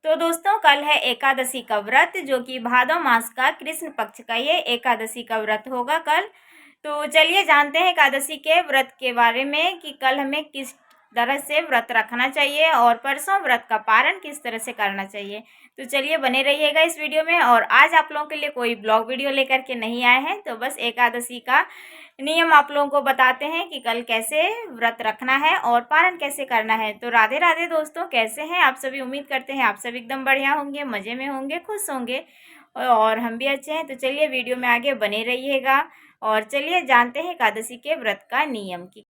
तो दोस्तों कल है एकादशी का व्रत, जो कि भादो मास का कृष्ण पक्ष का ये एकादशी का व्रत होगा कल। तो चलिए जानते हैं एकादशी के व्रत के बारे में कि कल हमें किस तरह से व्रत रखना चाहिए और परसों व्रत का पारण किस तरह से करना चाहिए। तो चलिए बने रहिएगा इस वीडियो में। और आज आप लोगों के लिए कोई ब्लॉग वीडियो लेकर के नहीं आए हैं, तो बस एकादशी का नियम आप लोगों को बताते हैं कि कल कैसे व्रत रखना है और पारण कैसे करना है। तो राधे राधे दोस्तों, कैसे हैं आप सभी? उम्मीद करते हैं आप सब एकदम बढ़िया होंगे, मज़े में होंगे, खुश होंगे और हम भी अच्छे हैं। तो चलिए वीडियो में आगे बने रहिएगा और चलिए जानते हैं एकादशी के व्रत का नियम की।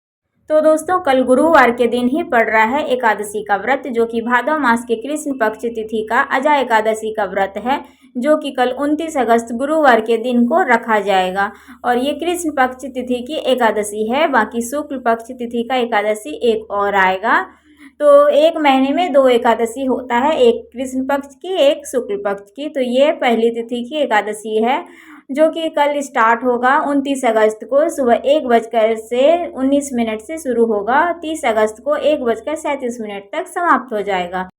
तो दोस्तों कल गुरुवार के दिन ही पड़ रहा है एकादशी का व्रत, जो कि भादव मास के कृष्ण पक्ष तिथि का अजा एकादशी का व्रत है, जो कि कल 29 अगस्त गुरुवार के दिन को रखा जाएगा। और ये कृष्ण पक्ष तिथि की एकादशी है, बाकी शुक्ल पक्ष तिथि का एकादशी एक और आएगा। तो एक महीने में 2 एकादशी होता है, एक कृष्ण पक्ष की, एक शुक्ल पक्ष की। तो ये पहली तिथि की एकादशी है, जो कि कल स्टार्ट होगा 29 अगस्त को सुबह 1:19 से शुरू होगा, 30 अगस्त को 1:37 तक समाप्त हो जाएगा।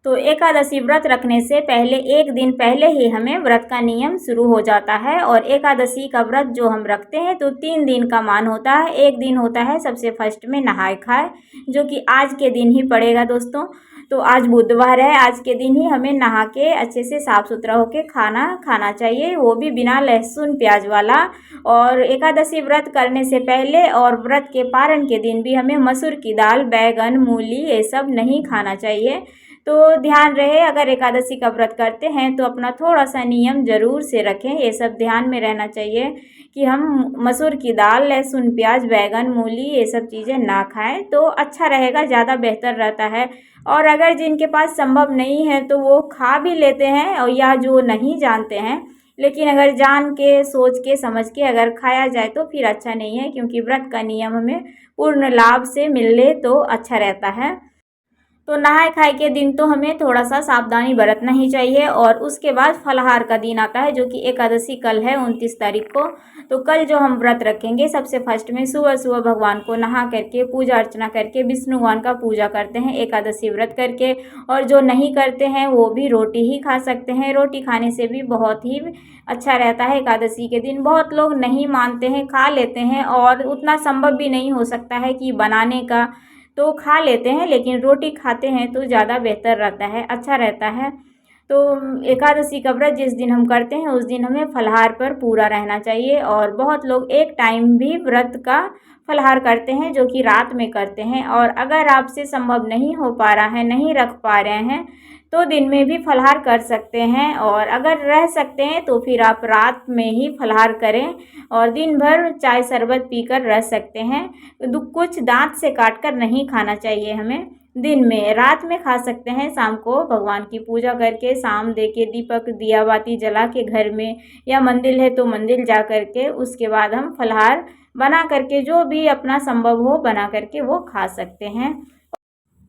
तो एकादशी व्रत रखने से पहले एक दिन पहले ही हमें व्रत का नियम शुरू हो जाता है। और एकादशी का व्रत जो हम रखते हैं तो 3 दिन का मान होता है। एक दिन होता है सबसे फर्स्ट में नहाए खाए, जो कि आज के दिन ही पड़ेगा दोस्तों। तो आज बुधवार है, आज के दिन ही हमें नहा के अच्छे से साफ़ सुथरा होकर खाना खाना चाहिए, वो भी बिना लहसुन प्याज वाला। और एकादशी व्रत करने से पहले और व्रत के पारण के दिन भी हमें मसूर की दाल, बैगन, मूली ये सब नहीं खाना चाहिए। तो ध्यान रहे, अगर एकादशी का व्रत करते हैं तो अपना थोड़ा सा नियम ज़रूर से रखें। ये सब ध्यान में रहना चाहिए कि हम मसूर की दाल, लहसुन प्याज, बैगन, मूली ये सब चीज़ें ना खाएं, तो अच्छा रहेगा, ज़्यादा बेहतर रहता है। और अगर जिनके पास संभव नहीं है तो वो खा भी लेते हैं, और या जो नहीं जानते हैं, लेकिन अगर जान के, सोच के, समझ के अगर खाया जाए तो फिर अच्छा नहीं है, क्योंकि व्रत का नियम हमें पूर्ण लाभ से मिले तो अच्छा रहता है। तो नहाए खाए के दिन तो हमें थोड़ा सा सावधानी बरतना ही चाहिए। और उसके बाद फलाहार का दिन आता है, जो कि एकादशी कल है 29 तारीख को। तो कल जो हम व्रत रखेंगे, सबसे फर्स्ट में सुबह सुबह भगवान को नहा करके पूजा अर्चना करके विष्णु भगवान का पूजा करते हैं एकादशी व्रत करके। और जो नहीं करते हैं वो भी रोटी ही खा सकते हैं। रोटी खाने से भी बहुत ही अच्छा रहता है एकादशी के दिन। बहुत लोग नहीं मानते हैं, खा लेते हैं, और उतना संभव भी नहीं हो सकता है कि बनाने का, तो खा लेते हैं, लेकिन रोटी खाते हैं तो ज़्यादा बेहतर रहता है, अच्छा रहता है। तो एकादशी का व्रत जिस दिन हम करते हैं उस दिन हमें फलाहार पर पूरा रहना चाहिए। और बहुत लोग एक टाइम भी व्रत का फलाहार करते हैं, जो कि रात में करते हैं। और अगर आपसे संभव नहीं हो पा रहा है, नहीं रख पा रहे हैं, तो दिन में भी फलाहार कर सकते हैं। और अगर रह सकते हैं तो फिर आप रात में ही फलाहार करें और दिन भर चाय शरबत पीकर रह सकते हैं। कुछ दांत से काट कर नहीं खाना चाहिए हमें दिन में, रात में खा सकते हैं। शाम को भगवान की पूजा करके, शाम दे के, दीपक दिया बाती जला के घर में, या मंदिर है तो मंदिर जा करके उसके बाद हम फलाहार बना करके, जो भी अपना संभव हो बना करके वो खा सकते हैं।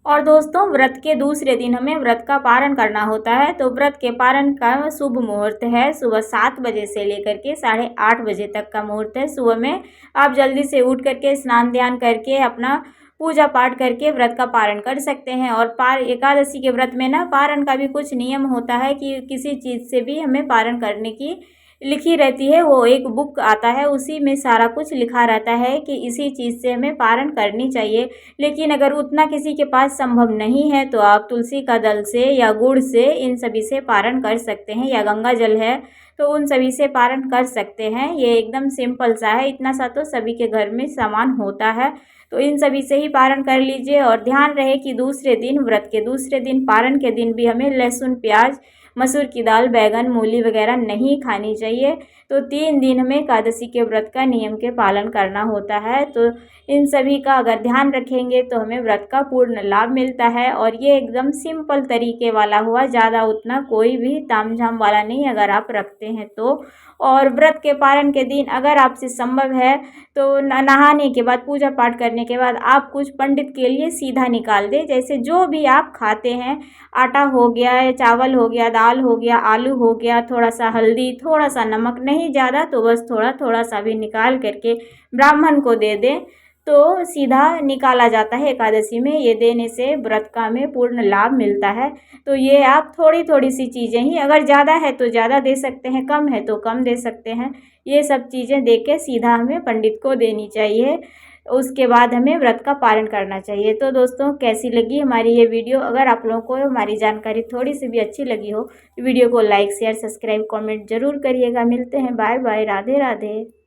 और दोस्तों व्रत के दूसरे दिन हमें व्रत का पारण करना होता है। तो व्रत के पारण का शुभ मुहूर्त है सुबह 7 बजे से लेकर के 8:30 बजे तक का मुहूर्त है। सुबह में आप जल्दी से उठ करके स्नान ध्यान करके अपना पूजा पाठ करके व्रत का पारण कर सकते हैं। और एकादशी के व्रत में ना पारण का भी कुछ नियम होता है कि किसी चीज़ से भी हमें पारण करने की लिखी रहती है, वो एक बुक आता है, उसी में सारा कुछ लिखा रहता है कि इसी चीज़ से हमें पारण करनी चाहिए। लेकिन अगर उतना किसी के पास संभव नहीं है तो आप तुलसी का दल से या गुड़ से इन सभी से पारण कर सकते हैं, या गंगा जल है तो उन सभी से पारण कर सकते हैं। ये एकदम सिंपल सा है, इतना सा तो सभी के घर में सामान होता है, तो इन सभी से ही पारण कर लीजिए। और ध्यान रहे कि दूसरे दिन, व्रत के दूसरे दिन, पारण के दिन भी हमें लहसुन प्याज, मसूर की दाल, बैगन, मूली वगैरह नहीं खानी चाहिए। तो 3 दिन हमें एकादशी के व्रत का नियम के पालन करना होता है। तो इन सभी का अगर ध्यान रखेंगे तो हमें व्रत का पूर्ण लाभ मिलता है। और ये एकदम सिंपल तरीके वाला हुआ, ज़्यादा उतना कोई भी तामझाम वाला नहीं अगर आप रखते हैं तो। और व्रत के पारण के दिन अगर आपसे संभव है तो नहाने के बाद, पूजा पाठ करने के बाद आप कुछ पंडित के लिए सीधा निकाल दें। जैसे जो भी आप खाते हैं, आटा हो गया, चावल हो गया, दाल हो गया, आलू हो गया, थोड़ा सा हल्दी, थोड़ा सा नमक, नहीं ज़्यादा तो बस थोड़ा थोड़ा सा भी निकाल करके ब्राह्मण को दे दें। तो सीधा निकाला जाता है एकादशी में। ये देने से व्रत का हमें पूर्ण लाभ मिलता है। तो ये आप थोड़ी थोड़ी सी चीज़ें ही, अगर ज़्यादा है तो ज़्यादा दे सकते हैं, कम है तो कम दे सकते हैं। ये सब चीज़ें दे के सीधा हमें पंडित को देनी चाहिए। उसके बाद हमें व्रत का पालन करना चाहिए। तो दोस्तों, कैसी लगी हमारी ये वीडियो? अगर आप लोगों को हमारी जानकारी थोड़ी सी भी अच्छी लगी हो तो वीडियो को लाइक शेयर सब्सक्राइब कमेंट जरूर करिएगा। मिलते हैं, बाय बाय, राधे राधे।